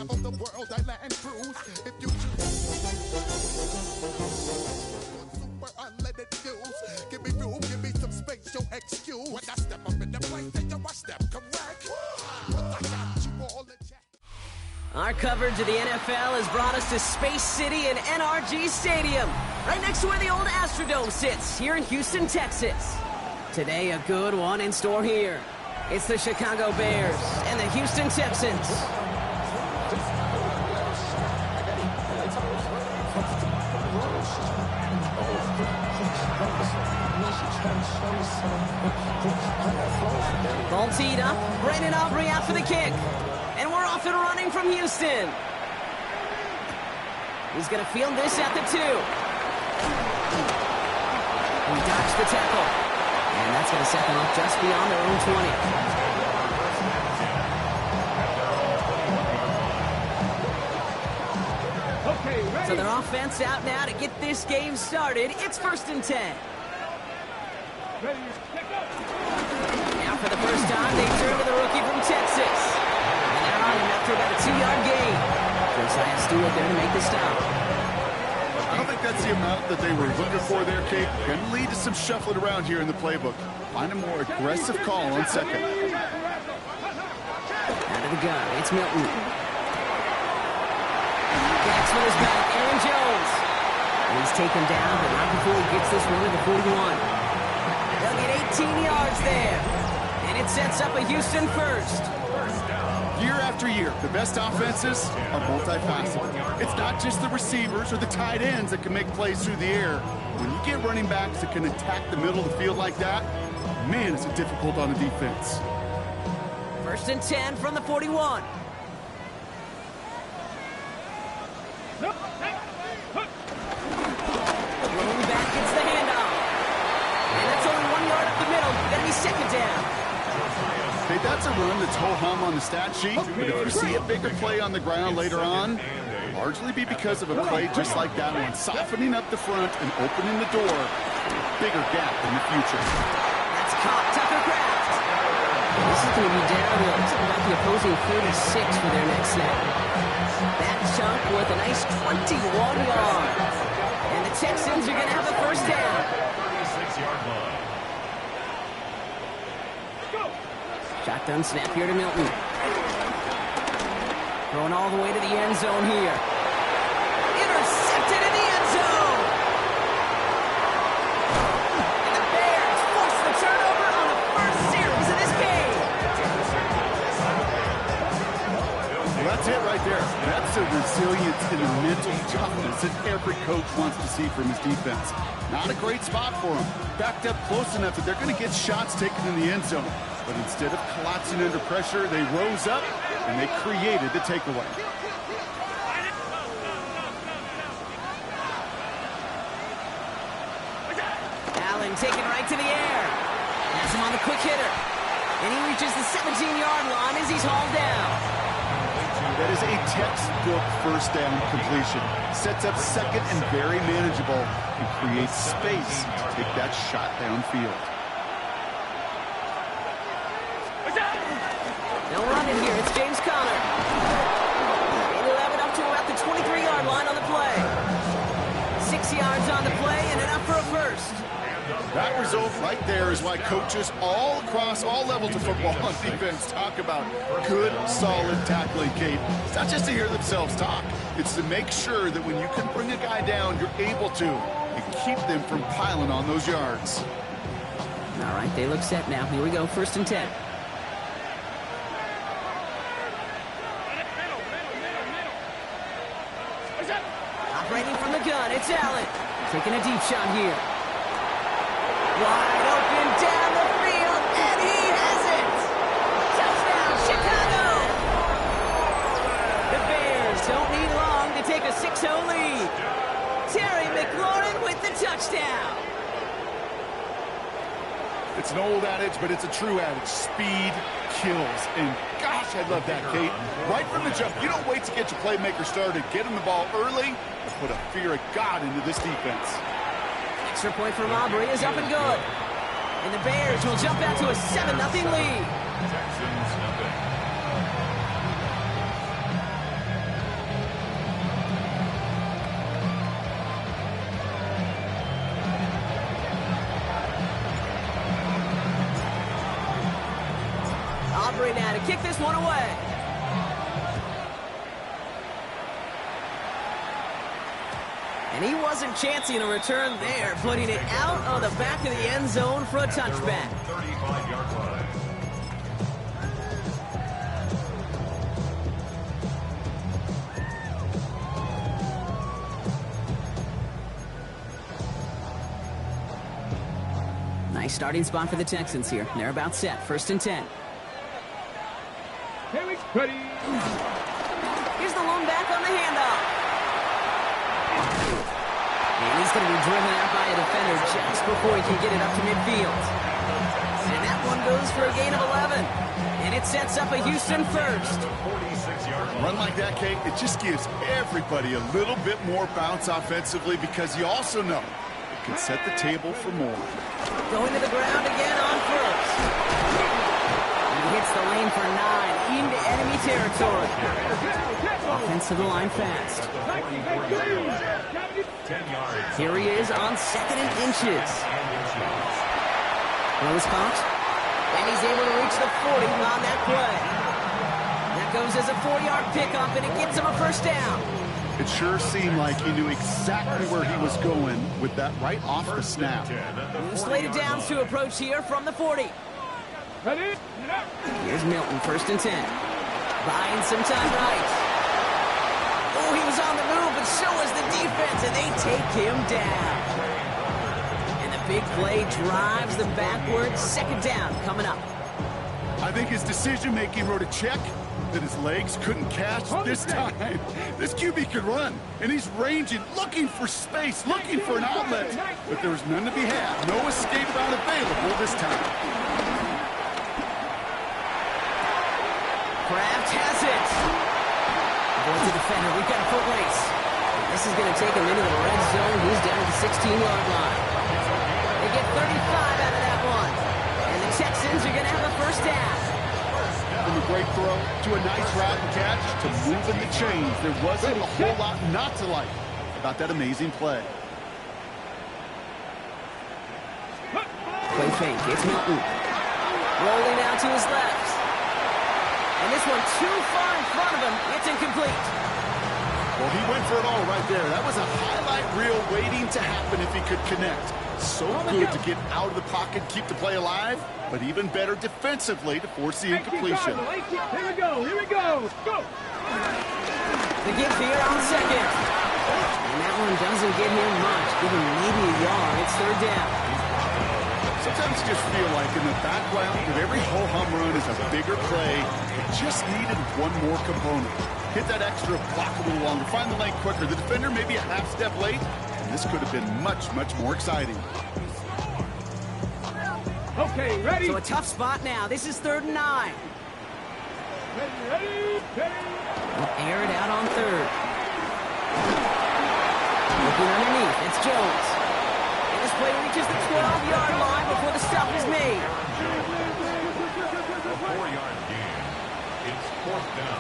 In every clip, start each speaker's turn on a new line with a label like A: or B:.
A: travel the world, I land cruise. If you choose super unleaded fuse, give me room, give me some space, your excuse. When I step up in the place, then you step correct. I got you all in check.
B: Our coverage of the NFL has brought us to Space City and NRG Stadium, right next to where the old Astrodome sits, here in Houston, Texas. Today, a good one in store here. It's the Chicago Bears and the Houston Texans. Ball teed up, Brandon Aubrey out for the kick. And we're off and running from Houston. He's going to field this at the 2. He dodged the tackle. And that's going to set them up just beyond their own 20. So their offense out now to get this game started. It's 1st and 10. Now for the first time, they turn to the rookie from Texas. And they're on him after about a 2-yard gain. Josiah Stewart there to make the stop.
C: I don't think that's the amount that they were looking for there, Kate. Going to lead to some shuffling around here in the playbook. Find a more aggressive call on second.
B: Out of the gun, it's Milton. Jackson is back, Aaron Jones. He's taken down, but not before he gets this one to the 41. They'll get 18 yards there. And it sets up a Houston first.
C: Year after year, the best offenses are multifaceted. It's not just the receivers or the tight ends that can make plays through the air. When you get running backs that can attack the middle of the field like that, man, it's difficult on the defense.
B: 1st and 10 from the 41. Rolling back gets the handoff. And that's only 1 yard up the middle. Gonna be 2nd down.
C: Hey, that's a run that's ho-hum on the stat sheet, but if you see a bigger play on the ground later on, it'll largely be because of a play just like that one, softening up the front and opening the door for a bigger gap in the future.
B: That's caught, Tucker Kraft. This is going to be down to about the opposing 36 for their next snap. That chunk with a nice 21 yard. And the Texans are going to have a first down.
D: 36-yard line.
B: Shotgun snap here to Milton. Throwing all the way to the end zone here. Intercepted in the end zone! And the Bears force the turnover on the first series of this game.
C: Well, that's it right there. That's the resilience and the mental toughness that every coach wants to see from his defense. Not a great spot for them. Backed up close enough that they're going to get shots taken in the end zone. But instead of collapsing under pressure, they rose up and they created the takeaway.
B: Allen taken right to the air. Has him on the quick hitter. And he reaches the 17-yard line as he's hauled down.
C: That is a textbook first down completion. Sets up second and very manageable and creates space to take that shot downfield.
B: They'll run it here. It's James Conner. And he'll have it up to about the 23-yard line on the play. 6 yards on the play and enough for a first.
C: That result right there is why coaches all across all levels of football on defense talk about good, solid tackling, Kate. It's not just to hear themselves talk. It's to make sure that when you can bring a guy down, you're able to and keep them from piling on those yards.
B: All right, they look set now. Here we go, 1st and 10. Operating from the gun, it's Allen. Taking a deep shot here. Wide open down the field, and he has it! Touchdown, Chicago! The Bears don't need long to take a 6-0 lead. Terry McLaurin with the touchdown.
C: It's an old adage, but it's a true adage. Speed kills. And gosh, I love that, Kate. Right from the jump, you don't wait to get your playmaker started. Get him the ball early and put a fear of God into this defense.
B: Extra point from Aubrey is up and good. And the Bears will jump out to a 7-0 lead.
D: Texans nothing.
B: kick this one away. And he wasn't chancing a return there, putting it out of the back of the end zone for a touchback.
D: 35-yard line.
B: Nice starting spot for the Texans here. They're about set. 1st and 10.
E: Ready.
B: Here's the lone back on the handoff. And he's going to be driven out by a defender just before he can get it up to midfield. And that one goes for a gain of 11. And it sets up a Houston first.
D: 46-yard line.
C: Run like that, Kate, it just gives everybody a little bit more bounce offensively because you also know it can set the table for more.
B: Going to the ground again on first. He hits the lane for 9 into enemy territory. Offensive line fast.
D: 10 yards.
B: Here he is on 2nd and inches. Throws caught. And he's able to reach the 40 on that play. That goes as a 4-yard pickup, and it gets him a first down.
C: It sure seemed like he knew exactly where he was going with that right off the snap.
B: Slated downs to approach here from the 40.
E: Ready.
B: Here's Milton, 1st and 10. Buying some time right. Oh, he was on the move, but so was the defense, and they take him down. And the big play drives them backwards. 2nd down coming up.
C: I think his decision-making wrote a check that his legs couldn't catch this time. This QB could run, and he's ranging, looking for space, looking for an outlet. But there was none to be had. No escape route available this time.
B: Kraft has it. Avoids the defender. We've got a foot race. This is going to take him into the red zone. He's down at the 16-yard line. They get 35 out of that one. And the Texans are going to have a first down.
C: From a great throw to a nice route and catch to moving the chains. There wasn't a whole lot not to like about that amazing play.
B: Play fake. It's Milton. Rolling out to his left. And this one too far in front of him. It's incomplete.
C: Well, he went for it all right there. That was a highlight reel waiting to happen if he could connect. So good to get out of the pocket, keep the play alive, but even better defensively to force the incompletion.
E: Here we go. Go.
B: The give here on 2nd. And that one doesn't get him much. Give him maybe a yard. It's 3rd down.
C: Sometimes you just feel like in the background of every ho-hum run is a bigger play. It just needed one more component. Hit that extra block a little longer, find the lane quicker. The defender maybe a half step late, and this could have been much, much more exciting.
E: Okay, ready.
B: So a tough spot now. This is 3rd and 9.
E: Ready.
B: We'll air it out on 3rd. Looking underneath, it's Jones. And this play reaches the 12-yard line before the stop is made.
D: A 4-yard gain. It's 4th down.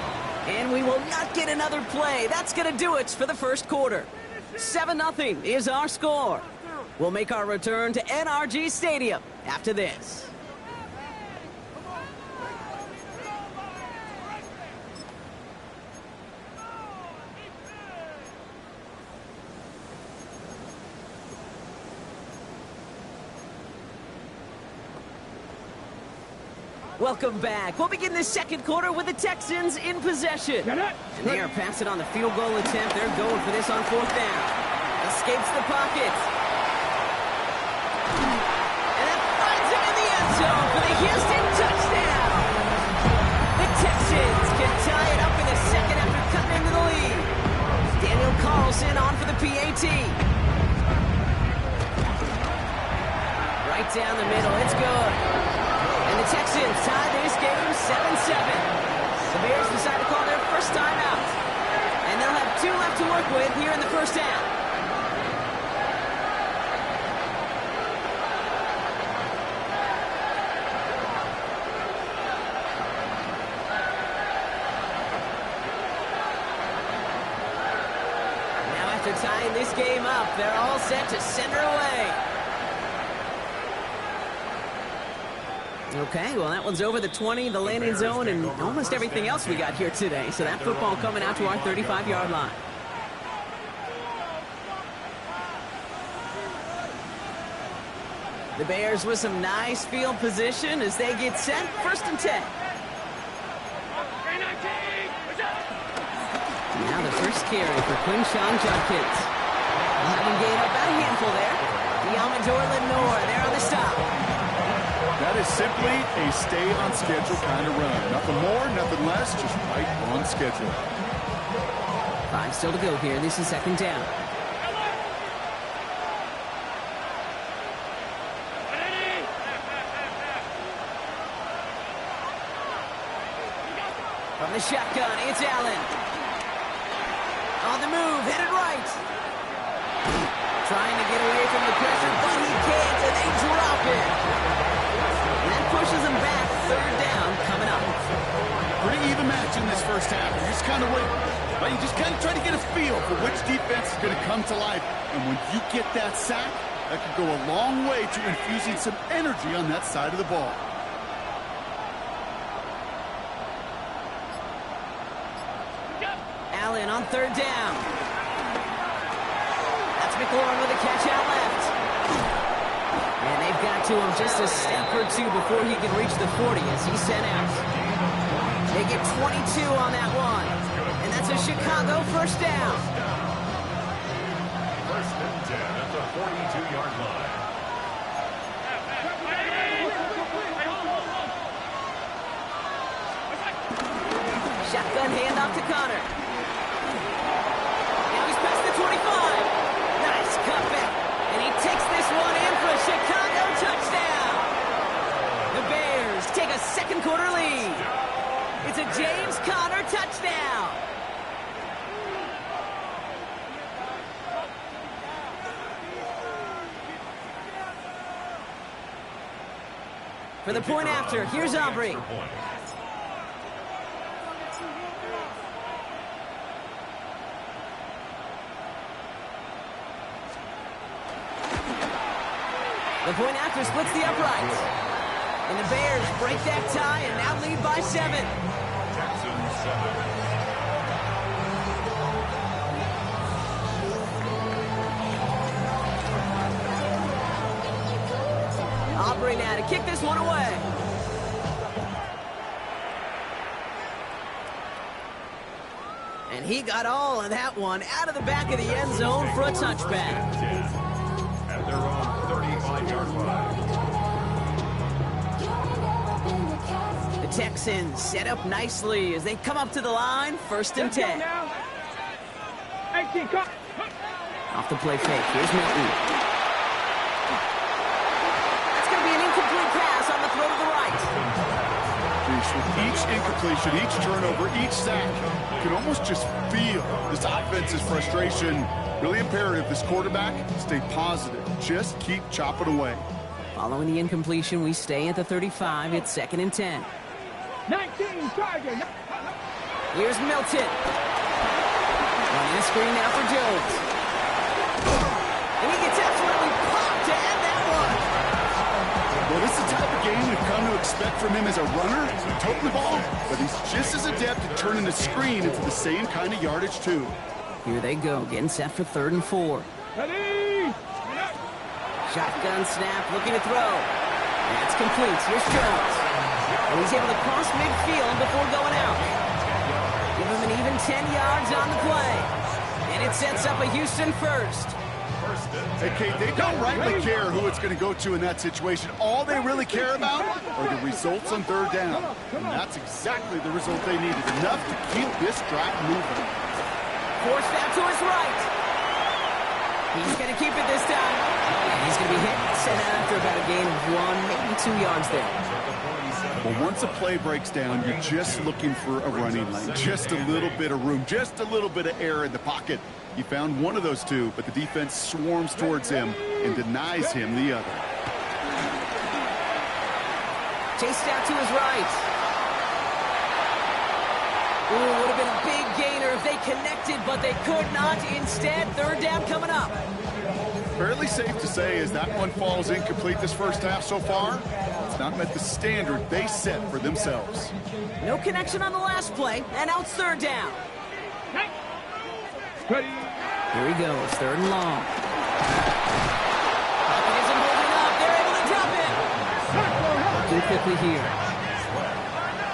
B: And we will not get another play. That's going to do it for the first quarter. 7-0 is our score. We'll make our return to NRG Stadium after this. Welcome back. We'll begin this second quarter with the Texans in possession. And they are passing on the field goal attempt. They're going for this on 4th down. Escapes the pocket. And that finds him in the end zone for the Houston touchdown. The Texans can tie it up in the second after cutting into the lead. Daniel Carlson on for the PAT. Right down the middle. It's good. And the Texans tie this game 7-7. The Bears decide to call their first timeout. And they'll have 2 left to work with here in the first half. Now after tying this game up, they're all set to send her away. Okay, well, that one's over the 20, the landing zone, and almost everything else we got here today. So that football coming out to our 35-yard line. The Bears with some nice field position as they get set. 1st and 10. Now the first carry for Quinshon Judkins. We'll have him gain up about a handful there. Diamador Lenore there on the stop.
C: That is simply a stay-on-schedule kind of run. Nothing more, nothing less, just right on schedule.
B: 5 still to go here. This is 2nd down. From the shotgun, it's Allen. On the move, headed right. Trying to get away from the pressure, but he can't, and they drop it. And that pushes him back. 3rd down coming up.
C: Pretty even match in this first half. You just kind of wait. Well, you just kind of try to get a feel for which defense is going to come to life. And when you get that sack, that could go a long way to infusing some energy on that side of the ball.
B: Allen on 3rd down. That's McLaurin with a catch out left. And they've got to him just a step or two before he can reach the 40 as he's sent out. They get 22 on that one. And that's a Chicago 1st down.
D: 1st and 10 at the 42-yard line.
B: Shotgun handoff to Connor. Now he's past the 25. Nice cutback. And he takes this one in for a Chicago touchdown. The Bears take a 2nd quarter lead. It's a James Conner touchdown. For the point after, here's Aubrey. The point after splits the uprights. And the Bears break that tie and now lead by 7.
D: Texans 7.
B: Aubrey now to kick this one away. And he got all of that one out of the back of the end zone for a touchback.
D: At their own 35-yard line.
B: The Texans set up nicely as they come up to the line. 1st and 10.
E: 18, come.
B: Off the play fake. Here's Milton. That's going to be an incomplete pass on the throw to the right.
C: With each incompletion, each turnover, each sack, you can almost just feel this offense's frustration. Really imperative, this quarterback, stay positive. Just keep chopping away.
B: Following the incompletion, we stay at the 35. It's 2nd and 10.
E: 19, target.
B: Here's Milton. Running a screen now for Jones. And he gets absolutely popped to end that one.
C: Well, this is the type of game we've come to expect from him as a runner, toting the ball, but he's just as adept at turning the screen into the same kind of yardage, too.
B: Here they go, getting set for 3rd and 4.
E: Ready?
B: Shotgun snap, looking to throw. That's complete. Here's Jones. And he's able to cross midfield before going out. Give him an even 10 yards on the play. And it sets up a Houston 1st.
C: Hey, Kate, they don't rightly care who it's going to go to in that situation. All they really care about are the results on 3rd down. And that's exactly the result they needed. Enough to keep this drive moving.
B: Forced out to his right. He's going to keep it this time. And he's going to be hit, sent out after about a gain of 1, maybe 2 yards there.
C: Well, once a play breaks down, you're just looking for a running lane. Just a little bit of room, just a little bit of air in the pocket. He found one of those two, but the defense swarms towards him and denies him the other.
B: Chased out to his right. Ooh, would have been a big gainer if they connected, but they could not. Instead, 3rd down coming up.
C: Fairly safe to say as that one falls incomplete this first half so far, it's not met the standard they set for themselves.
B: No connection on the last play, and now it's third down.
E: Ready.
B: Here he goes, third and long. Pocket isn't holding up. They're able to drop it. Working quickly here.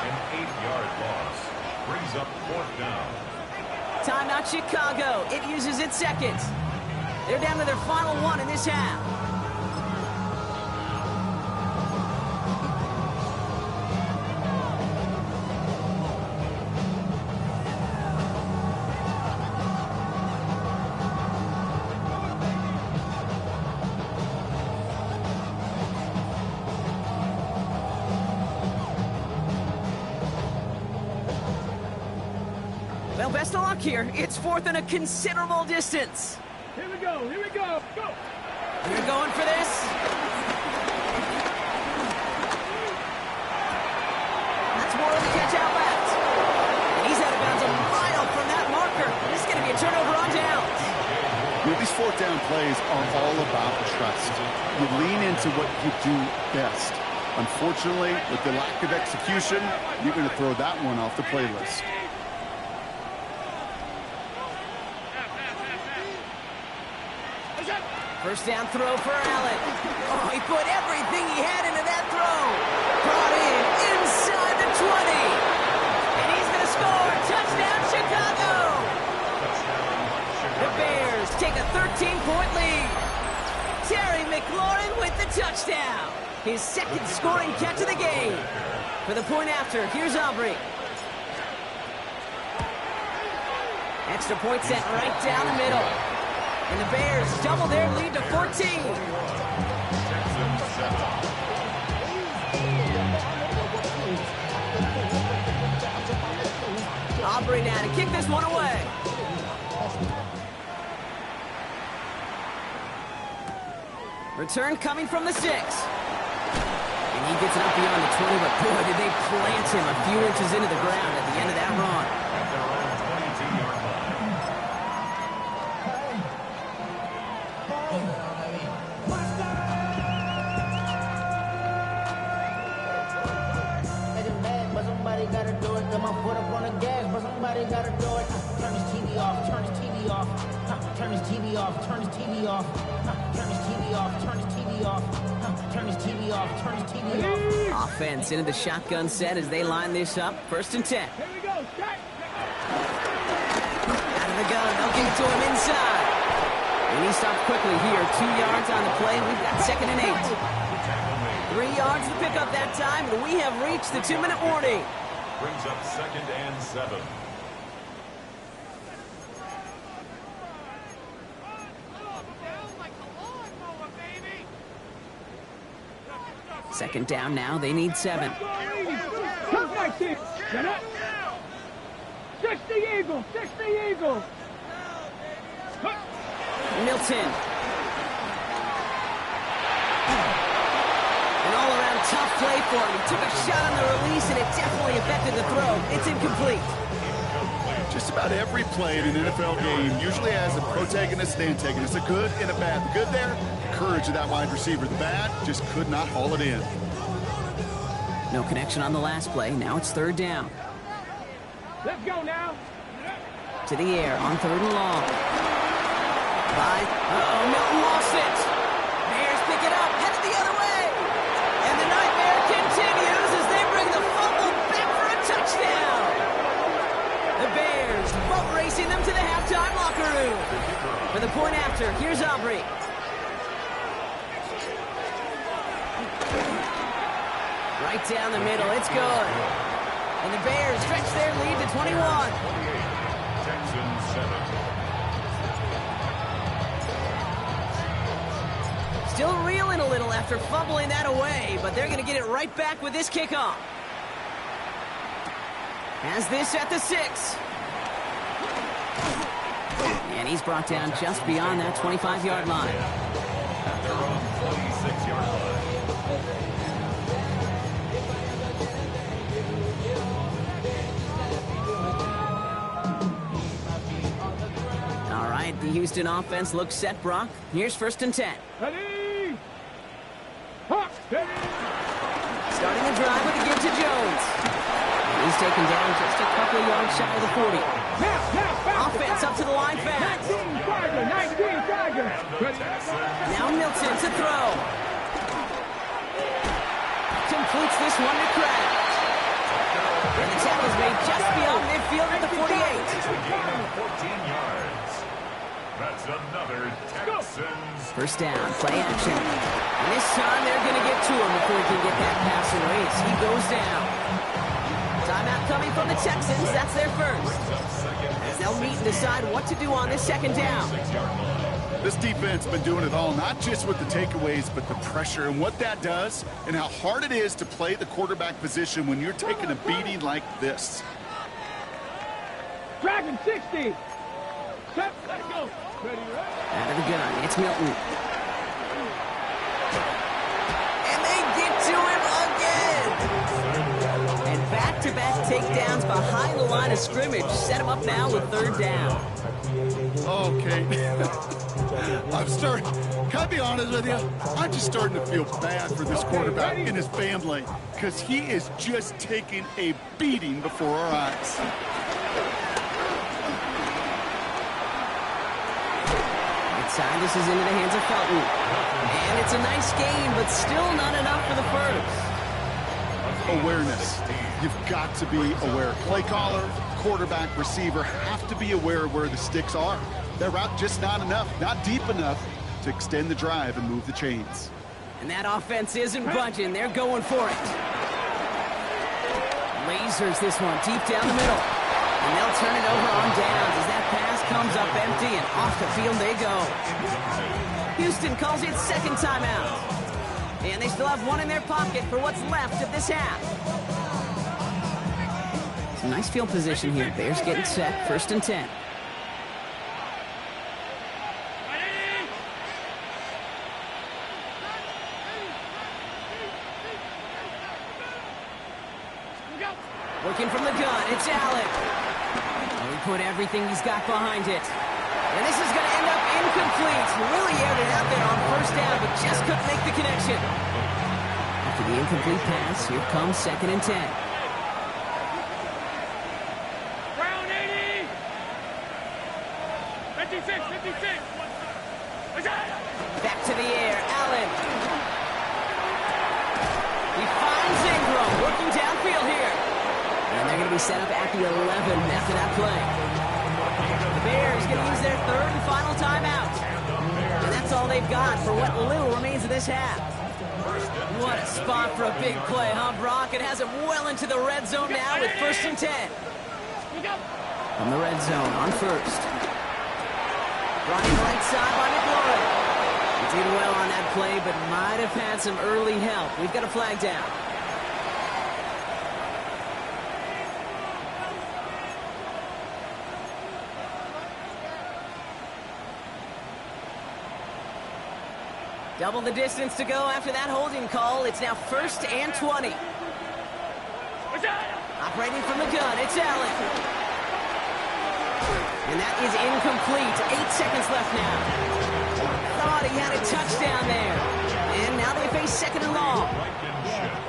D: An 8-yard loss. Brings up fourth down.
B: Timeout Chicago. It uses its seconds. They're down to their final one in this half. Well, best of luck here. It's fourth and a considerable distance.
E: Here we go. Here we go. Go.
B: You're going for this. That's more of the catch out left. And he's out of bounds a mile from that marker. This is going to be a turnover on downs.
C: You know, these fourth down plays are all about trust. You lean into what you do best. Unfortunately, with the lack of execution, you're going to throw that one off the playlist.
B: First down throw for Allen. Oh, he put everything he had into that throw. Brought in inside the 20. And he's going to score. Touchdown, Chicago. The Bears take a 13-point lead. Terry McLaurin with the touchdown. His second scoring catch of the game. For the point after, here's Aubrey. Extra point sent right down the middle. And the Bears double their lead to 14. Aubrey now to kick this one away. Return coming from the 6. And he gets it up beyond the 20, but boy, did they plant him a few inches into the ground at the end of that run.
D: At their own 22-yard line.
F: Somebody gotta do it. Got my foot up on the gas, but somebody gotta do it. Turn this TV off, turn this TV off. Turn this TV off, turn this TV off. Turn this TV off, turn this TV off. Turn this TV off, turn this TV off.
B: Offense into the shotgun set as they line this up. First and 10.
E: Here we go. Strike.
B: Out of the gun, they'll give it to him inside. And he stopped quickly here. 2 yards on the play. We've got second and 8. 3 yards to pick up that time, and we have reached the 2-minute warning.
D: Brings up second and 7.
B: Second down now. They need 7.
E: Come back, team. Get up. 60 Eagles. 60 Eagles.
B: Milton. An all-around tough play for him. He took a shot on the release, and it definitely affected the throw. It's incomplete.
C: Just about every play in an NFL game usually has a protagonist and antagonist, a good and a bad. The good there, courage of that wide receiver. The bad, just could not haul it in.
B: No connection on the last play. Now it's third down.
E: Let's go now.
B: To the air on third and long. Milton lost it. Bears pick it up, headed the other way. And the nightmare continues as they bring the fumble back for a touchdown. The Bears boat racing them to the halftime locker room. For the point after, here's Aubrey. Right down the middle, it's good. And the Bears stretch their lead to 21.
D: 28. Texans 7.
B: Still reeling a little after fumbling that away, but they're going to get it right back with this kickoff. Has this at the 6. And he's brought down just beyond that 25-yard line.
D: At their own 26-yard line.
B: All right, the Houston offense looks set, Brock. Here's first and 10.
E: Ready. Hawk. Ready.
B: Starting the drive with a give to Jones. He's taken down just a couple of yards shy of the 40. Offense up to the line fast.
E: 19 Tiger.
B: Now Milton to throw. Completes this one to Kraft. And the tackle's made just beyond midfield at the 48.
D: It's a gain of 14 yards. That's another Texans.
B: First down, play action. And this time they're going to get to him before he can get that pass away as he goes down. Timeout coming from the Texans. That's their first. As they'll meet and decide what to do on this second down.
C: This defense has been doing it all, not just with the takeaways, but the pressure and what that does and how hard it is to play the quarterback position when you're taking a beating like this.
E: Dragon 60. Set, let it go. Ready, right?
B: Out of the gun, it's Milton. And they get to him again. And back-to-back takedowns behind the line of scrimmage set him up now with third down.
C: Okay. Can I be honest with you? I'm just starting to feel bad for this quarterback and his family because he is just taking a beating before our eyes.
B: Inside, this is into the hands of Felton. And it's a nice game, but still not enough for the first.
C: Awareness. You've got to be aware. Play caller, quarterback, receiver have to be aware of where the sticks are. That route just not enough, not deep enough to extend the drive and move the chains.
B: And that offense isn't budging. They're going for it. Lasers this one deep down the middle. And they'll turn it over on downs as that pass comes up empty and off the field they go. Houston calls it second timeout. And they still have one in their pocket for what's left of this half. Some nice field position here. Bears getting set, 1st and 10. Working from the gun, it's Allen. And he put everything he's got behind it. And this is going to end up incomplete. Really aired it out there on first down, but just couldn't make the connection. After the incomplete pass, here comes 2nd and 10.
E: Brown 80. 56.
B: Back to the air, Allen. He finds Ingram, working downfield here. And they're going to be set up at the 11 after that play. The Bears going to use their third and final timeout. And that's all they've got for what little remains of this half. What a spot for a big play, huh, Brock? It has him well into the red zone now with 1st and 10. From the red zone on first. Running right side by McLaurin. He did well on that play, but might have had some early help. We've got a flag down. Double the distance to go after that holding call. It's now 1st and 20. Operating from the gun, it's Allen. And that is incomplete. 8 seconds left now. Thought he had a touchdown there. And now they face 2nd and long.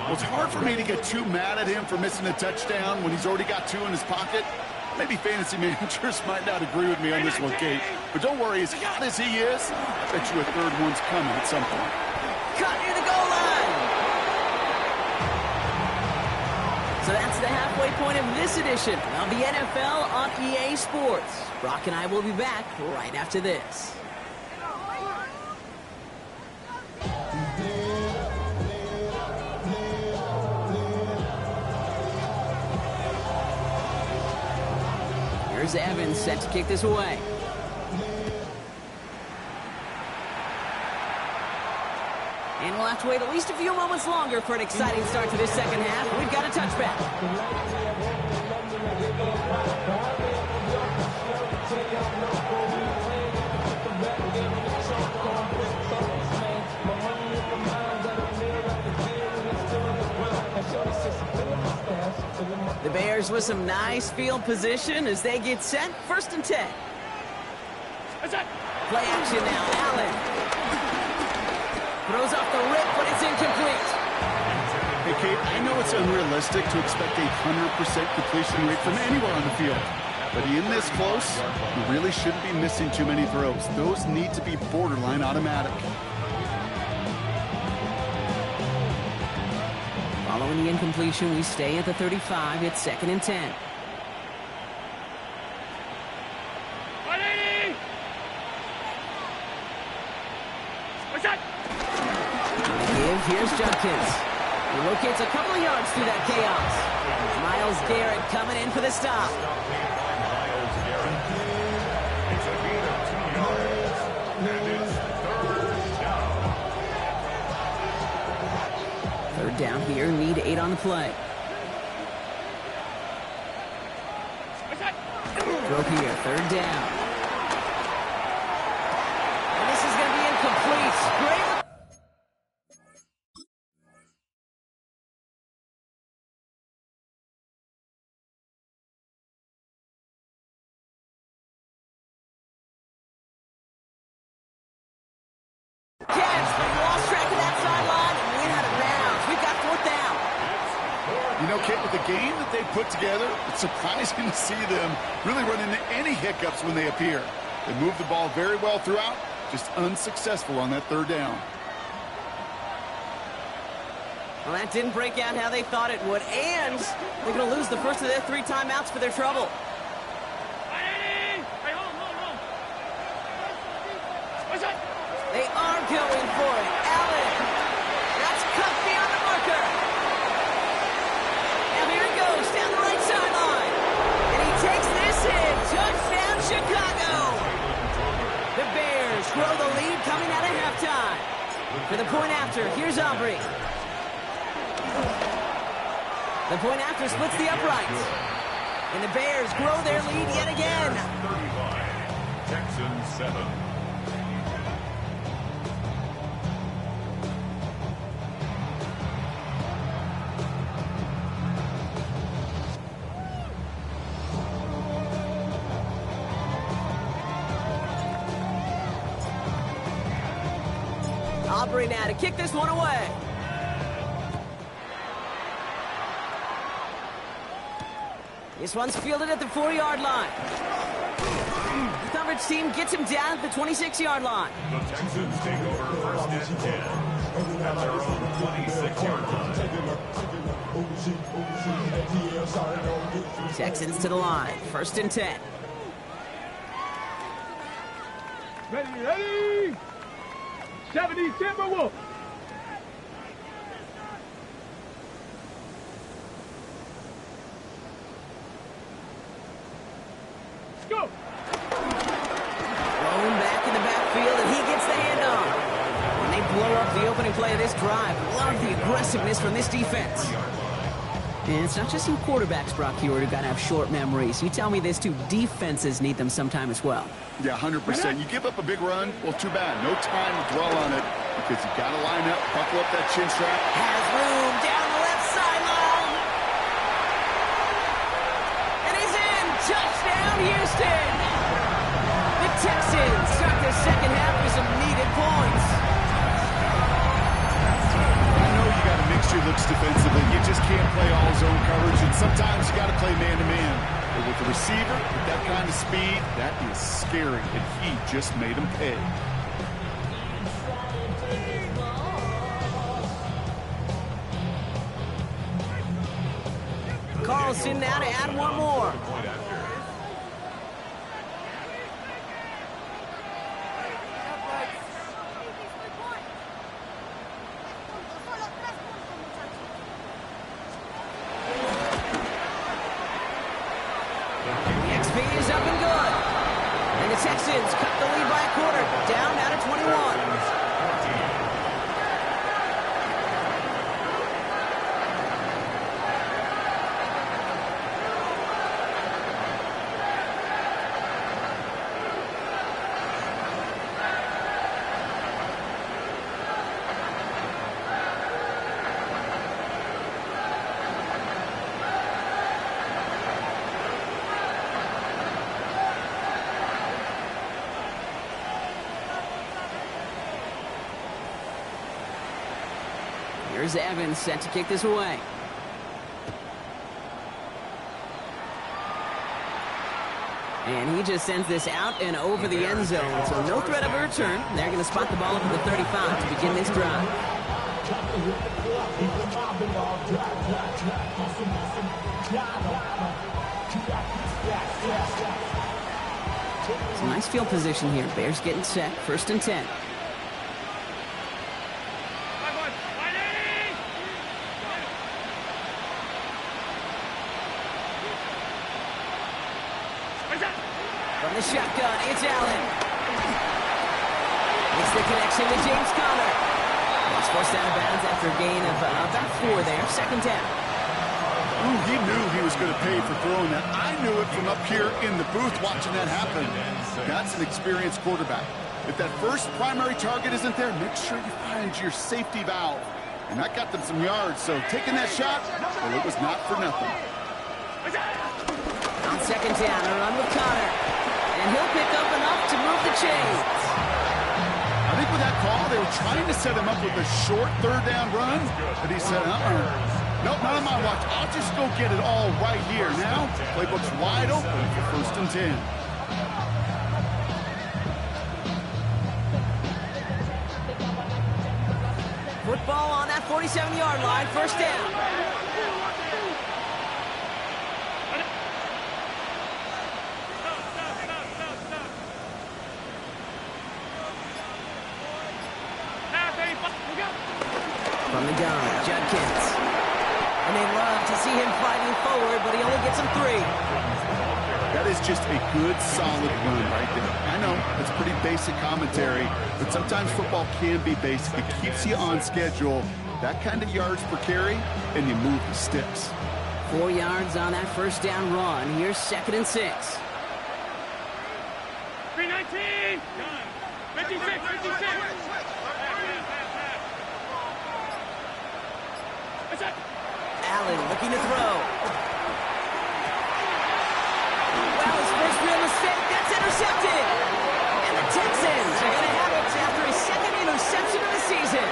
C: Well, it's hard for me to get too mad at him for missing a touchdown when he's already got 2 in his pocket. Maybe fantasy managers might not agree with me on this one, Kate. But don't worry, as hot as he is, I bet you a third one's coming at some point.
B: Cut near the goal line. So that's the halfway point of this edition of the NFL on EA Sports. Brock and I will be back right after this. Here's Evans set to kick this away. And we'll have to wait at least a few moments longer for an exciting start to this second half. We've got a touchback. The Bears with some nice field position as they get set. 1st and 10. Play action now. Allen throws off the rip, but it's incomplete.
C: Hey, Kate, I know it's unrealistic to expect a 100% completion rate from anywhere on the field. But in this close, you really shouldn't be missing too many throws. Those need to be borderline automatic.
B: Following the incompletion, we stay at the 35. It's 2nd and 10. Here's Judkins. He locates a couple of yards through that chaos. Myles Garrett coming in for the stop.
D: Myles Garrett. It's a gain of 2 yards. And it's 3rd down.
B: 3rd down here, need 8 on the play. Throw here, 3rd down. And this is going to be incomplete. Great.
C: With the game that they put together, it's surprising to see them really run into any hiccups when they appear. They move the ball very well throughout, just unsuccessful on that 3rd down.
B: Well, that didn't break out how they thought it would, and they're going to lose the first of their 3 timeouts for their trouble. They are going for it. Allen. That's cut beyond the marker. Down the right sideline. And he takes this in. Touchdown, Chicago. The Bears grow the lead coming out of halftime. For the point after, here's Aubrey. The point after splits the uprights. And the Bears grow their lead yet again.
D: 35. Texans 7.
B: Aubrey now to kick this one away. This one's fielded at the 4-yard line. The coverage team gets him down at the 26-yard line.
D: The Texans take over 1st and 10. At their own 26-yard line.
B: Texans to the line. 1st and 10.
E: Ready! 70 Timberwolves. Let's go.
B: Thrown back in the backfield, and he gets the handoff. When they blow up the opening play of this drive, love the aggressiveness from this defense. And it's not just some quarterbacks, Brock Huard, who got to have short memories. You tell me these 2 defenses need them sometime as well.
C: Yeah, 100%. You give up a big run, well, too bad. No time to dwell on it because you got to line up, buckle up that chin strap.
B: Has room down the left sideline. And he's in. Touchdown, Houston. The Texans start the second half with some needed points.
C: I know you got to mix your looks defensively. You just can't play all zone coverage, and sometimes you got to play man-to-man. But with the receiver, with that kind of speed, that is scary, and he just made him pay.
B: Carlson now to add one more. The XP is up and good. And the Texans cut the lead by a quarter, down now to 21. Here's Evans set to kick this away. And he just sends this out and over the end zone. So no threat of a return. They're going to spot the ball up at the 35 to begin this drive. It's a nice field position here. Bears getting set. 1st and 10. From the shotgun, it's Allen. It's the connection to James Conner. He's forced out of bounds after a gain of about 4 there. 2nd down.
C: Ooh, he knew he was going to pay for throwing that. I knew it from up here in the booth watching that happen. That's an experienced quarterback. If that first primary target isn't there, make sure you find your safety valve. And that got them some yards, so taking that shot, well, it was not for nothing.
B: On 2nd down, a run with Conner. And he'll pick up enough to move the chains.
C: I think with that call, they were trying to set him up with a short 3rd down run, but he said, nope, not on my watch. I'll just go get it all right here. Now, playbook's wide open for 1st and 10.
B: Football on that 47-yard line, 1st down. From the gun, Judkins. And they love to see him fighting forward, but he only gets him 3.
C: That is just a good, solid run right there. I know, it's pretty basic commentary, but sometimes football can be basic. It keeps you on schedule. That kind of yards per carry, and you move the sticks.
B: 4 yards on that 1st down run. Here's 2nd and 6.
E: 319! 56!
B: Allen looking to throw. Well, his first real mistake, that's intercepted. And the Texans are going to have it after his 2nd interception of the season.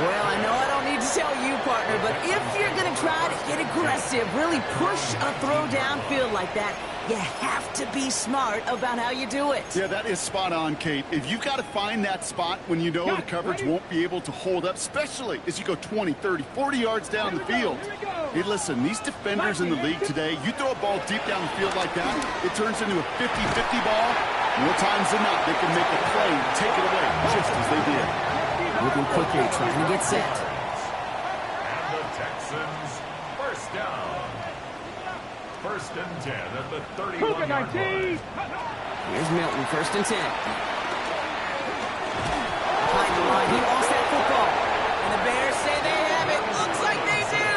B: Well, I know I don't need to tell you, partner, but if you're going to try to get aggressive, really push a throw downfield like that, you have to be smart about how you do it.
C: Yeah, that is spot on, Kate. If you've got to find that spot when you know the coverage won't be able to hold up, especially as you go 20, 30, 40 yards down the field. Hey, listen, these defenders in the league today, you throw a ball deep down the field like that, it turns into a 50-50 ball. More times than not, they can make a play and take it away, just as they did.
B: Moving quickly, trying to get set.
D: And the Texans, 1st down. 1st and 10 at the 31-yard line.
B: Here's Milton, 1st and 10. Behind the line, he lost that football. And the Bears say they have it. Looks like they do.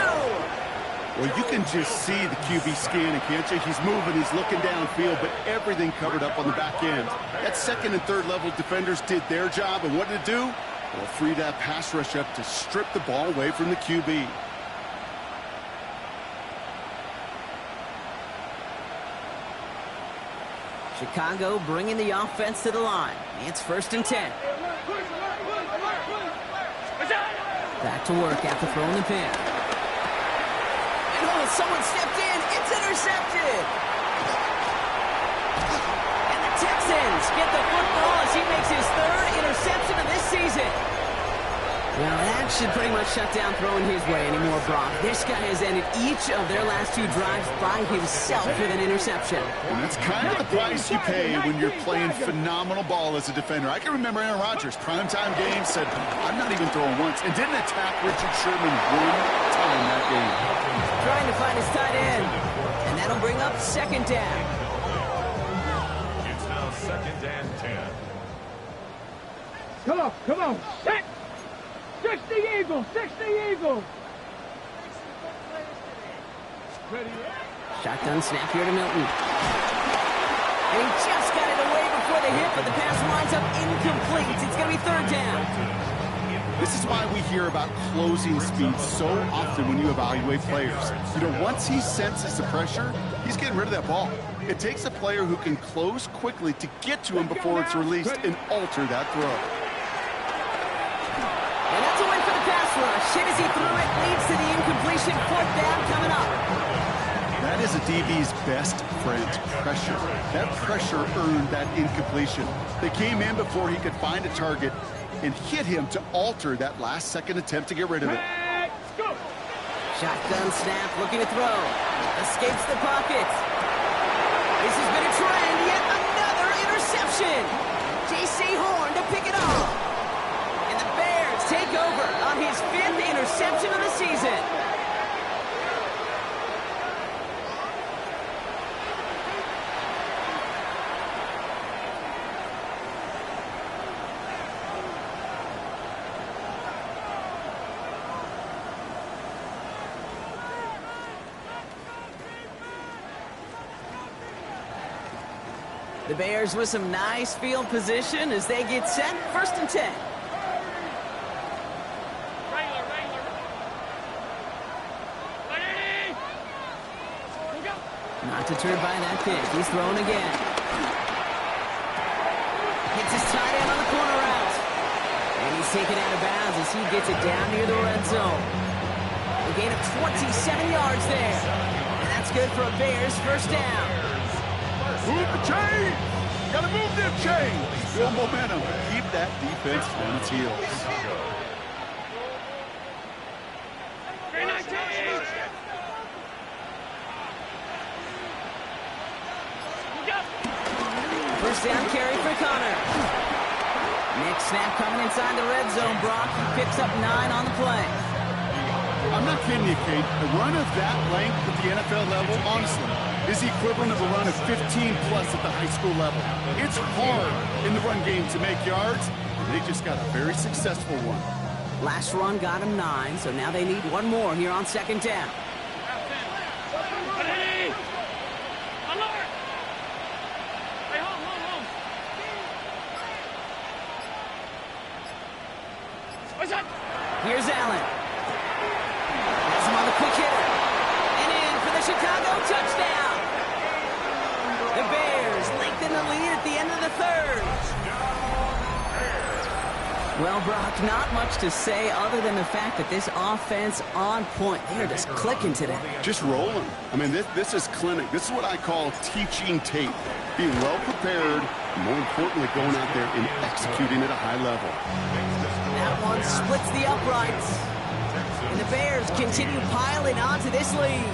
C: Well, you can just see the QB scanning, can't you? He's moving, he's looking downfield, but everything covered up on the back end. That 2nd and 3rd level defenders did their job, and what did it do? Well, free that pass rush up to strip the ball away from the QB.
B: Chicago bringing the offense to the line. It's 1st and 10. Back to work after throwing the pin. And oh, someone stepped in. It's intercepted. And the Texans get the football as he makes his 3rd interception of this season. Well, that should pretty much shut down throwing his way anymore, Brock. This guy has ended each of their last 2 drives by himself with an interception.
C: And that's kind of the price you pay when you're playing phenomenal ball as a defender. I can remember Aaron Rodgers, primetime game, said, I'm not even throwing once, and didn't attack Richard Sherman 1 time that game.
B: Trying to find his tight end, and that'll bring up 2nd down.
D: It's now 2nd and 10.
E: Come on, set! 60 Eagles! 60 Eagles!
B: Shotgun snap here to Milton. And he just got it away before the hit, but the pass winds up incomplete. It's going to be 3rd down.
C: This is why we hear about closing speed so often when you evaluate players. You know, once he senses the pressure, he's getting rid of that ball. It takes a player who can close quickly to get to him before it's released and alter that throw.
B: And that's a win for the pass rush. Hit as he threw it, leads to the incompletion. 4th down coming up.
C: That is a DB's best friend, pressure. That pressure earned that incompletion. They came in before he could find a target and hit him to alter that last-second attempt to get rid of it.
E: Let's go.
B: Shotgun snap, looking to throw. Escapes the pocket. This has been a trend. Yet another interception. J.C. Horn to pick it off. And the Bears take over on his 5th interception of the season. The Bears with some nice field position as they get set. 1st and 10. Not deterred by that pick. He's thrown again. Hits his tight end on the corner route. And he's taken out of bounds as he gets it down near the red zone. A gain of 27 yards there. And that's good for a Bears 1st down.
C: Move the chain! Gotta move them chains! Build momentum. Keep that defense on its heels.
B: First down carry for Connor. Next snap coming inside the red zone. Brock picks up 9 on the play.
C: I'm not kidding you, Kate. A run of that length at the NFL level, honestly, is the equivalent of a run of 15-plus at the high school level. It's hard in the run game to make yards, and they just got a very successful one.
B: Last run got him 9, so now they need one more here on 2nd down. Here's Allen. Has him on the quick hitter. And in for the Chicago touchdown. The Bears lengthen the lead at the end of the 3rd. Well, Brock, not much to say other than the fact that this offense on point. They are just clicking today.
C: Just rolling. I mean, this is clinic. This is what I call teaching tape. Being well prepared, and more importantly, going out there and executing at a high level.
B: That one splits the uprights. And the Bears continue piling onto this lead.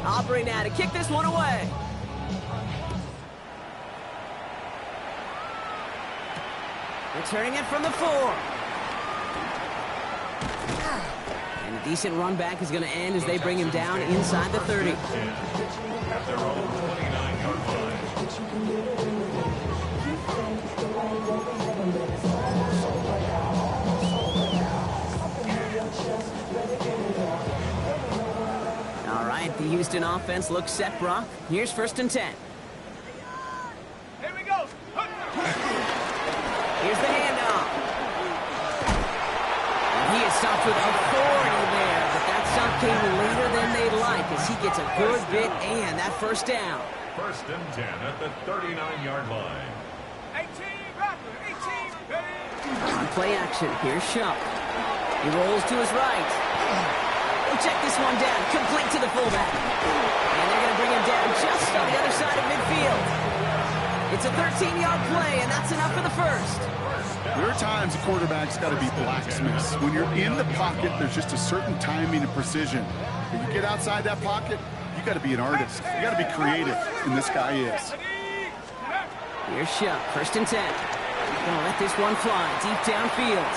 B: Aubrey now to kick this one away. Returning it from the 4. And a decent run back is going to end as they bring him down inside the 30.
D: At their own 29-yard line.
B: All right, the Houston offense looks set, Brock. Here's 1st and 10.
E: Here we go.
B: Here's the handoff. And he is stopped with authority there, but that stop came later than they'd like as he gets a good bit and that 1st down.
D: 1st and 10 at the 39-yard line.
E: 18, Rapper, 18, baby.
B: On play action, here's Shuck. He rolls to his right. He'll check this one down, complete to the fullback. And they're going to bring him down just on the other side of midfield. It's a 13-yard play, and that's enough for the 1st.
C: There are times a quarterback's got to be blacksmiths. When you're in the pocket, there's just a certain timing and precision. When you get outside that pocket, you got to be an artist. You got to be creative, and this guy is.
B: Here's Shuck, 1st and 10. Gonna let this one fly deep downfield.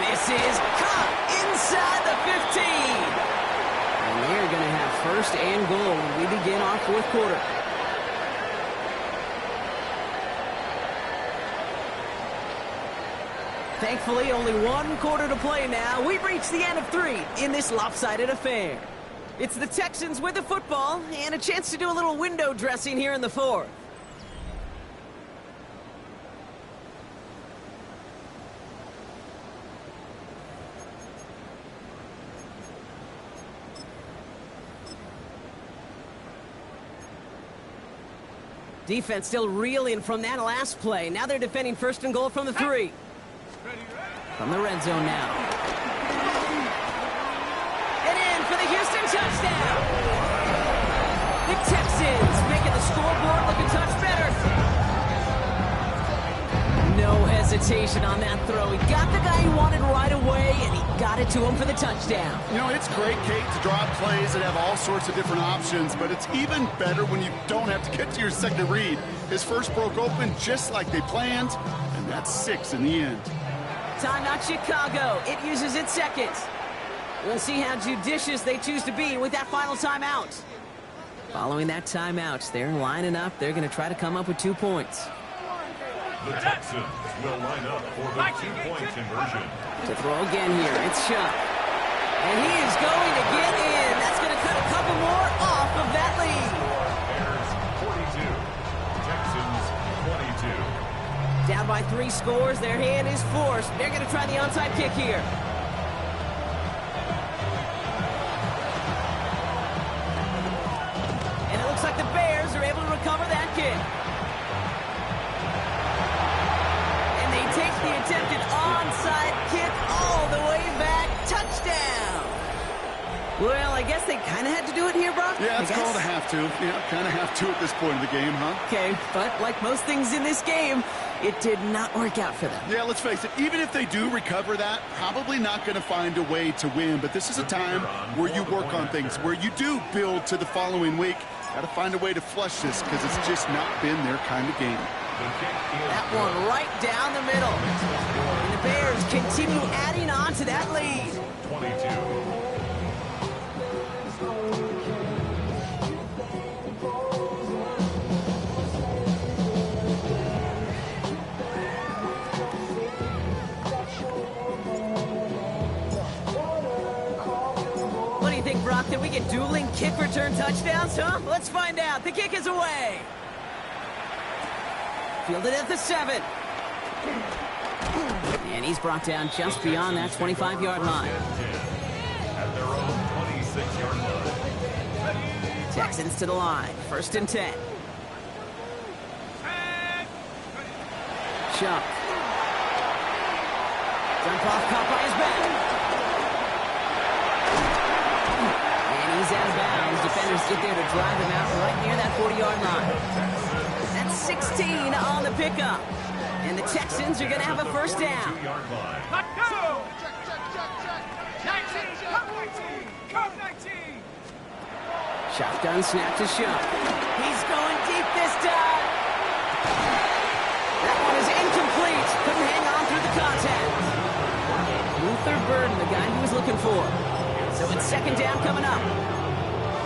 B: This is caught inside the 15. And they're gonna have 1st and goal when we begin our 4th quarter. Thankfully, only 1 quarter to play now. We've reached the end of 3 in this lopsided affair. It's the Texans with the football and a chance to do a little window dressing here in the fourth. Defense still reeling from that last play. Now they're defending first and goal from the 3. From the red zone now. And in for the Houston touchdown. The Texans making the scoreboard look a touch better. No hesitation on that throw. He got the guy he wanted right away, and he got it to him for the touchdown.
C: You know, it's great, Kate, to draw plays that have all sorts of different options, but it's even better when you don't have to get to your second read. His first broke open just like they planned, and that's 6 in the end.
B: Timeout Chicago. It uses its second. We'll see how judicious they choose to be with that final timeout. Following that timeout, they're lining up. They're going to try to come up with 2 points.
D: The Texans will line up for the 2-point conversion.
B: To throw again here, it's Shuck. And he is going to get in. That's going to cut a couple more off of that lead.
D: Bears 42, Texans 22.
B: Down by 3 scores, their hand is forced. They're going to try the onside kick here. And it looks like the Bears are able to recover that kick. Takes the attempted onside kick all the way back. Touchdown! Well, I guess they kind of had to do it here, Brock.
C: Yeah, it's called a have to. Yeah, kind of have to at this point in the game, huh?
B: Okay, but like most things in this game, it did not work out for them.
C: Yeah, let's face it, even if they do recover that, probably not going to find a way to win. But this is a time where you work on things, where you do build to the following week. Got to find a way to flush this because it's just not been their kind of game.
B: That one right down the middle. And the Bears continue adding on to that lead.
D: 22.
B: What do you think, Brock? Did we get dueling kick return touchdowns, huh? Let's find out. The kick is away. Fielded at the 7. And he's brought down just beyond that 25-yard line.
D: At their own 26-yard line.
B: Texans to the line. 1st and 10. Chuck. Jump off, caught by his back. And he's out of bounds. Defenders get there to drive him out right near that 40-yard line. 16 on the pickup. And the Texans are going to have a first down. Shotgun snap to Shuck. He's going deep this time. That one is incomplete. Couldn't hang on through the contact. Luther Burden, the guy he was looking for. So it's 2nd down coming up.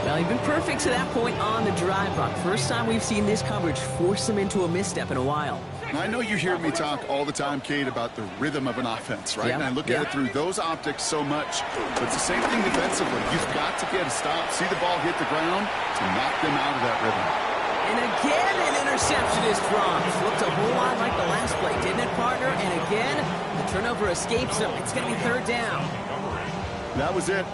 B: Well, he's been perfect to that point on the drive, Brock. First time we've seen this coverage force him into a misstep in a while.
C: I know you hear me talk all the time, Kate, about the rhythm of an offense, right? And I look at it through those optics so much. But it's the same thing defensively. You've got to get a stop, see the ball hit the ground to knock them out of that rhythm.
B: And again, an interception is dropped. Looked a whole lot like the last play, didn't it, partner? And again, the turnover escapes them. It's going to be 3rd down.
C: That was it.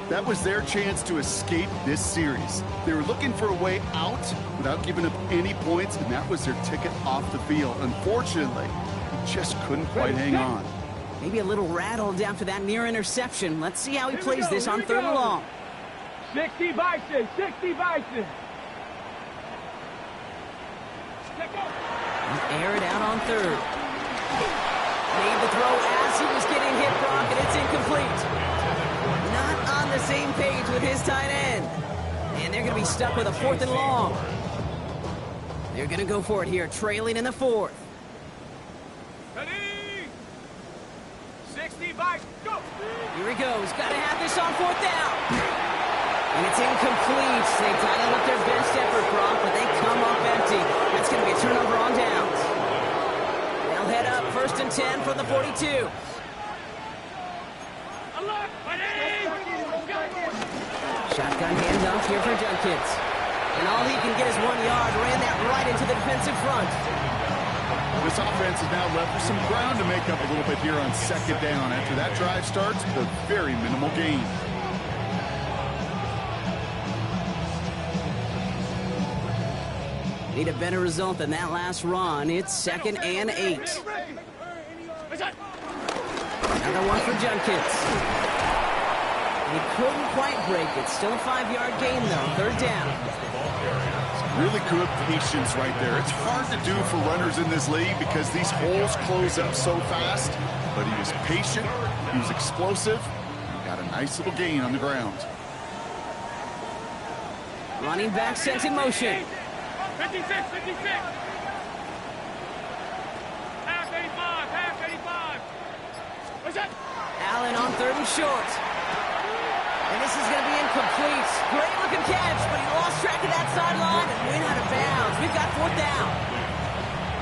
C: That was their chance to escape this series. They were looking for a way out without giving up any points, and that was their ticket off the field. Unfortunately, he just couldn't quite hang on.
B: Maybe a little rattled after that near interception. Let's see how he plays this on 3rd and long.
E: 60 Bison, 60 Bison.
B: Air it out on 3rd. Made the throw as he was getting hit, Brock, and it's incomplete. Not on the same page with his tight end. And they're going to be stuck with a 4th and long. They're going to go for it here, trailing in the 4th.
E: Ready? 60 Bison, go.
B: Here he goes. Got to have this on 4th down. And it's incomplete. They tied up their best effort, Brock, but they come up empty. That's going to be a turnover on downs. They'll head up 1st and 10 from the 42. Shotgun handoff here for Judkins. And all he can get is 1 yard. Ran that right into the defensive front.
C: This offense is now left with some ground to make up a little bit here on second down. After that drive starts, the very minimal gain.
B: Need a better result than that last run. It's 2nd and 8. Another one for Judkins. He couldn't quite break it. Still a 5-yard gain, though. 3rd down.
C: Really good patience right there. It's hard to do for runners in this league because these holes close up so fast. But he was patient. He was explosive. Got a nice little gain on the ground.
B: Running back sent in motion.
E: 56. Half 85. What's that?
B: Allen on 3rd and short. And this is going to be incomplete. Great looking catch, but he lost track of that sideline and went out of bounds. We've got 4th down.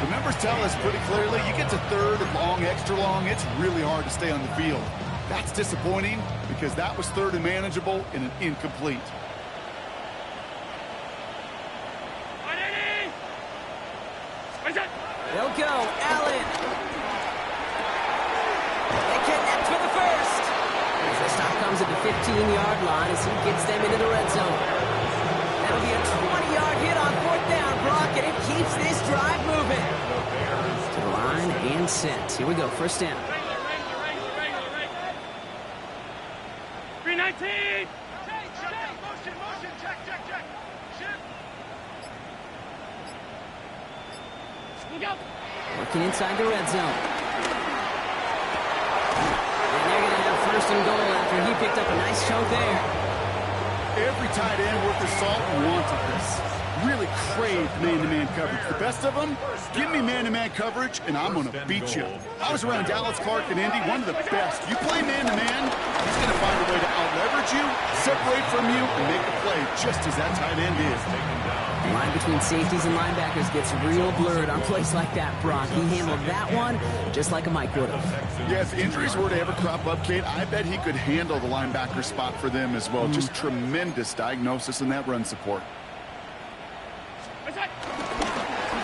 C: The numbers tell us pretty clearly, you get to 3rd and long, extra long, it's really hard to stay on the field. That's disappointing because that was 3rd and manageable and an incomplete.
B: They'll go. Allen. They connect for the first. As the stop comes at the 15-yard line as he gets them into the red zone. That'll be a 20-yard hit on 4th down, Brock, and it keeps this drive moving. To the line and set. Here we go. 1st down.
E: 319. Motion. Check. Shift.
B: Working inside the red zone. And they're going to have 1st and goal after he picked up a nice chunk there.
C: Every tight end worth his salt wanted this. Really craved man-to-man coverage. The best of them, give me man-to-man coverage, and I'm going to beat you. I was around Dallas Clark and Indy, one of the best. You play man-to-man, he's going to find a way to out-leverage you, separate from you, and make a play just as that tight end is.
B: The line between safeties and linebackers gets real blurred on plays like that, Brock. He handled that one just like a Mike would have.
C: Yeah, if injuries were to ever crop up, Kate, I bet he could handle the linebacker spot for them as well. Just tremendous diagnosis in that run support.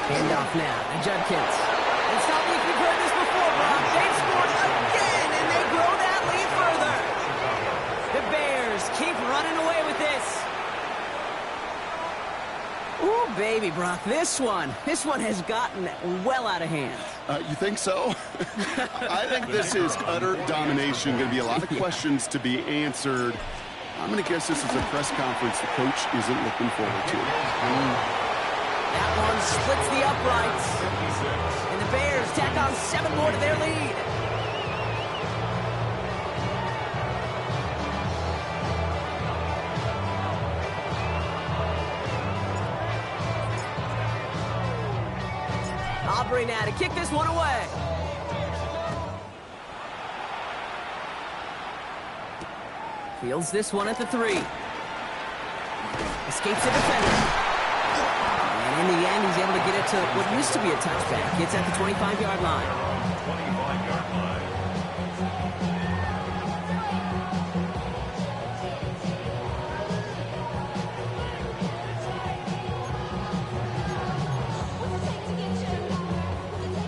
B: Handoff now to Judkins. It's not like we've heard this before, Brock. They've scored again, and they grow that lead further. The Bears keep running away with this. Ooh, baby, Brock, this one has gotten well out of hand.
C: You think so? I think this is utter domination. Going to be a lot of questions to be answered. I'm going to guess this is a press conference the coach isn't looking forward to.
B: That one splits the uprights. And the Bears tack on 7 more to their lead. Aubrey now to kick this one away. Fields this one at the 3. Escapes the defender. And in the end, he's able to get it to what used to be a touchback. It's at the 25-yard line.
D: 25-yard line.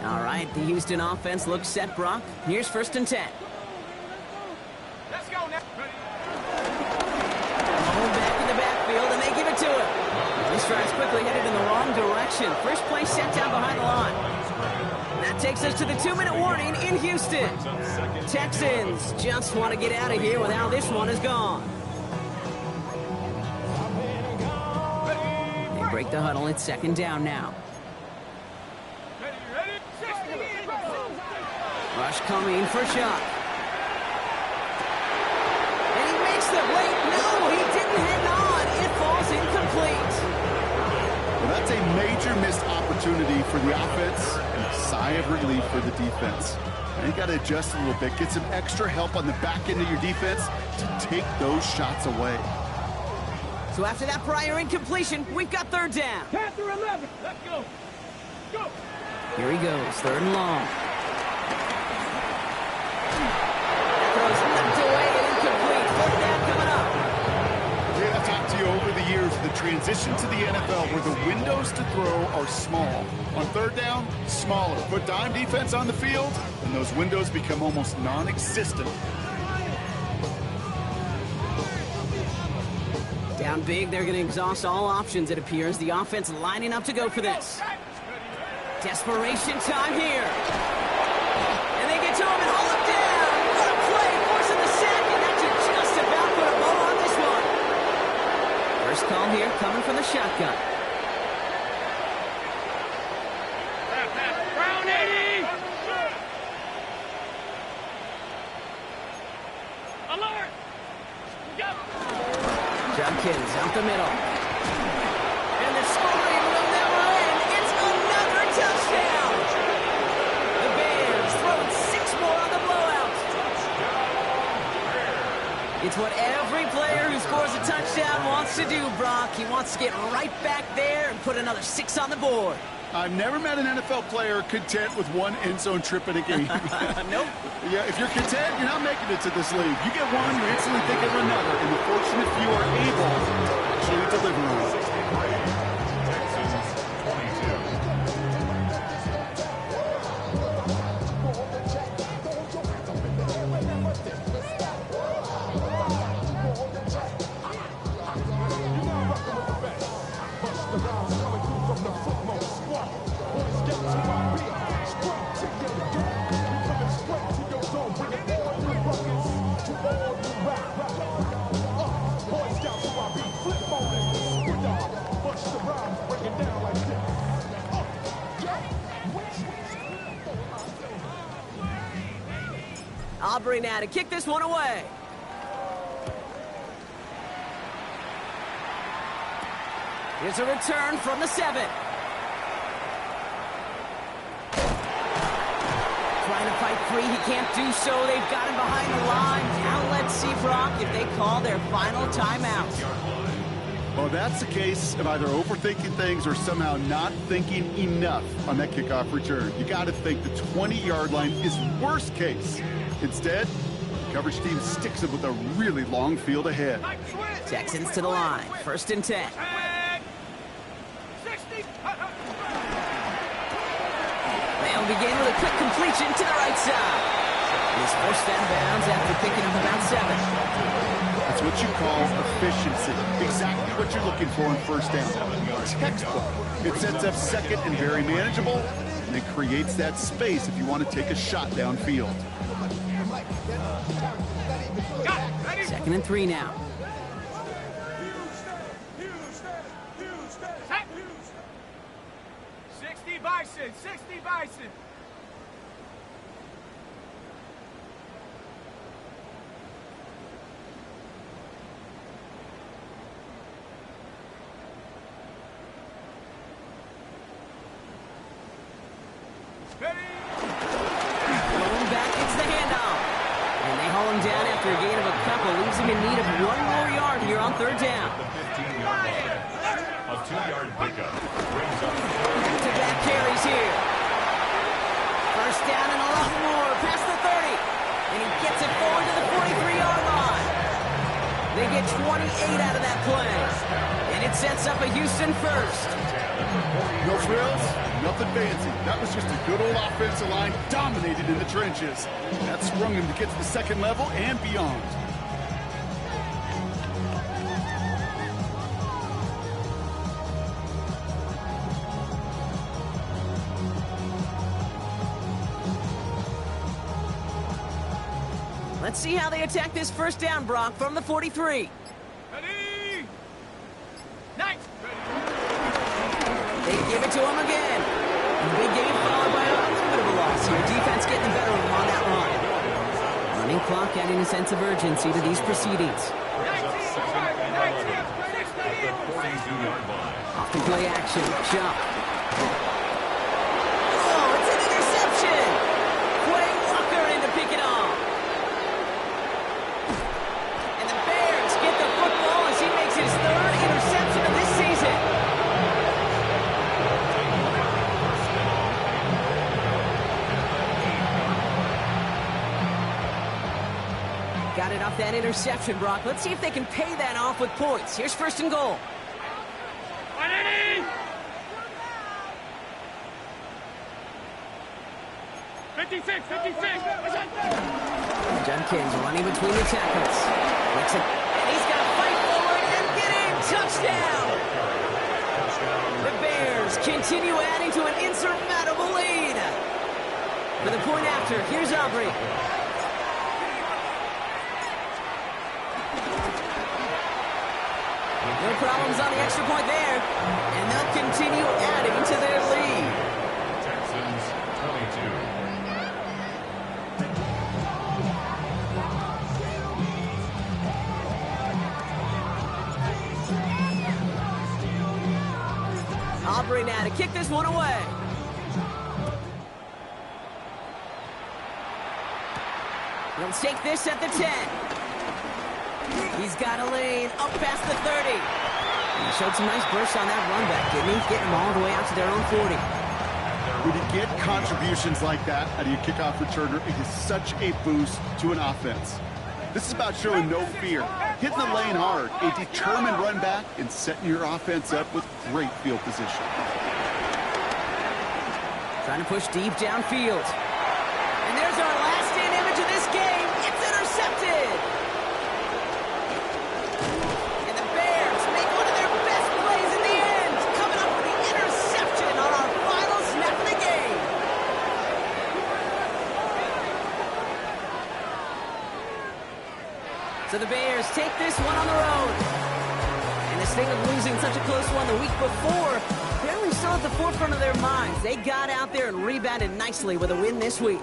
B: All right, the Houston offense looks set, Brock. Here's 1st and 10.
E: Let's go now.
B: Home back in the backfield, and they give it to him. This drive's quickly headed in the wrong direction. First play set down behind the line. That takes us to the 2-minute warning in Houston. Texans just want to get out of here with how this one is gone. They break the huddle. It's 2nd down now. Rush coming for Shock. And he makes the wait. No, he didn't hang on. It falls incomplete.
C: Well, that's a major missed opportunity for the offense and a sigh of relief for the defense. And you got to adjust a little bit, get some extra help on the back end of your defense to take those shots away.
B: So after that prior incompletion, we've got 3rd down.
E: Panther 11. Let's go. Go.
B: Here he goes, 3rd and long. That throw's knocked away and incomplete. 4th down coming up.
C: Yeah, transition to the NFL where the windows to throw are small. On third down, smaller. Put dime defense on the field, and those windows become almost non-existent.
B: Down big, they're going to exhaust all options, it appears. The offense lining up to go for this. Desperation time here. And they get to him and haul him down. What a play, forcing the sack, and that should just about put a bow on this one. First call here coming from the shotgun.
E: Brown 80! Alert! Go!
B: Judkins out the middle. And the scoring will never end. It's another touchdown. The Bears throwing 6 more on the blowout. It's what every player who scores a touchdown wants to do, Brock. He wants to get right back there and put another 6 on the board.
C: I've never met an NFL player content with one end zone trip in a game.
B: Nope.
C: Yeah, if you're content, you're not making it to this league. You get one, you instantly think of another, and the fortunate few are able to actually deliver on it.
D: Texans 22.
B: Aubrey now to kick this one away. Here's a return from the 7. Trying to fight free, he can't do so. They've got him behind the line. Now let's see, Brock, if they call their final timeout.
C: Well, that's the case of either overthinking things or somehow not thinking enough on that kickoff return. You got to think the 20-yard line is worst case. Instead, the coverage team sticks it with a really long field ahead.
B: Texans to the line, 1st and 10. They'll begin with a quick completion to the right side. He's forced out of bounds after picking up about 7.
C: That's what you call efficiency. Exactly what you're looking for in 1st down. Textbook. It sets up 2nd and very manageable, and it creates that space if you want to take a shot downfield.
B: 2nd and 3 now.
E: Set. 60 Bison, 60 Bison.
B: Going back, it's the handoff. And they haul him down after a gain of a couple. Leaves him in need of 1 more yard here on 3rd down.
D: The 15-yard line. A 2-yard pickup brings up
B: Back-to-back carries here. 1st down and a lot more. Past the 30. And he gets it forward to the 43-yard line. They get 28 out of that play. And it sets up a Houston 1st.
C: No frills, nothing fancy. That was just a good old offensive line dominated in the trenches. That sprung him to get to the 2nd level and beyond.
B: Let's see how they attack this 1st down, Brock, from the 43.
E: Ready? Nice.
B: They give it to him again. Big game followed by a little bit of a loss here. Defense getting the better of him on that run. Running clock adding a sense of urgency to these proceedings.
D: 42-yard line.
B: Off the play action. Jump. Oh, it's an interception. Quay Walker in to pick it off. And the Bears get the football as he makes his 3rd interception of this season. Got it off that interception, Brock. Let's see if they can pay that off with points. Here's 1st and goal.
E: 56, 56.
B: Judkins running between the tackles. And he's got to fight forward and get in. Touchdown! The Bears continue adding to an insurmountable lead. For the point after, here's Aubrey. No problems on the extra point there. And they'll continue adding to their lead.
D: Texans 22.
B: Aubrey now to kick this one away. He'll take this at the 10. He's got a lane up past the 30. He showed some nice bursts on that run back, didn't he? Getting them all the way out to their own 40.
C: When you get contributions like that out of your kickoff returner, it is such a boost to an offense. This is about showing no fear, hitting the lane hard, a determined run back, and setting your offense up with great field position.
B: Trying to push deep downfield. And there's our last stand image of this game. It's intercepted. And the Bears make one of their best plays in the end, coming up with the interception on our final snap of the game. So the Bears take this one on the road. And this thing of losing such a close one the week before, apparently still at the forefront of their minds. They got out there and rebounded nicely with a win this week.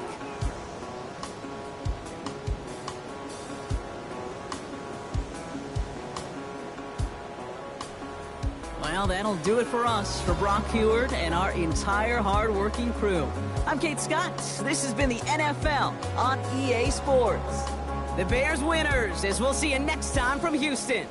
B: Well, that'll do it for us, for Brock Huard and our entire hard-working crew. I'm Kate Scott. This has been the NFL on EA Sports. The Bears winners, as we'll see you next time from Houston.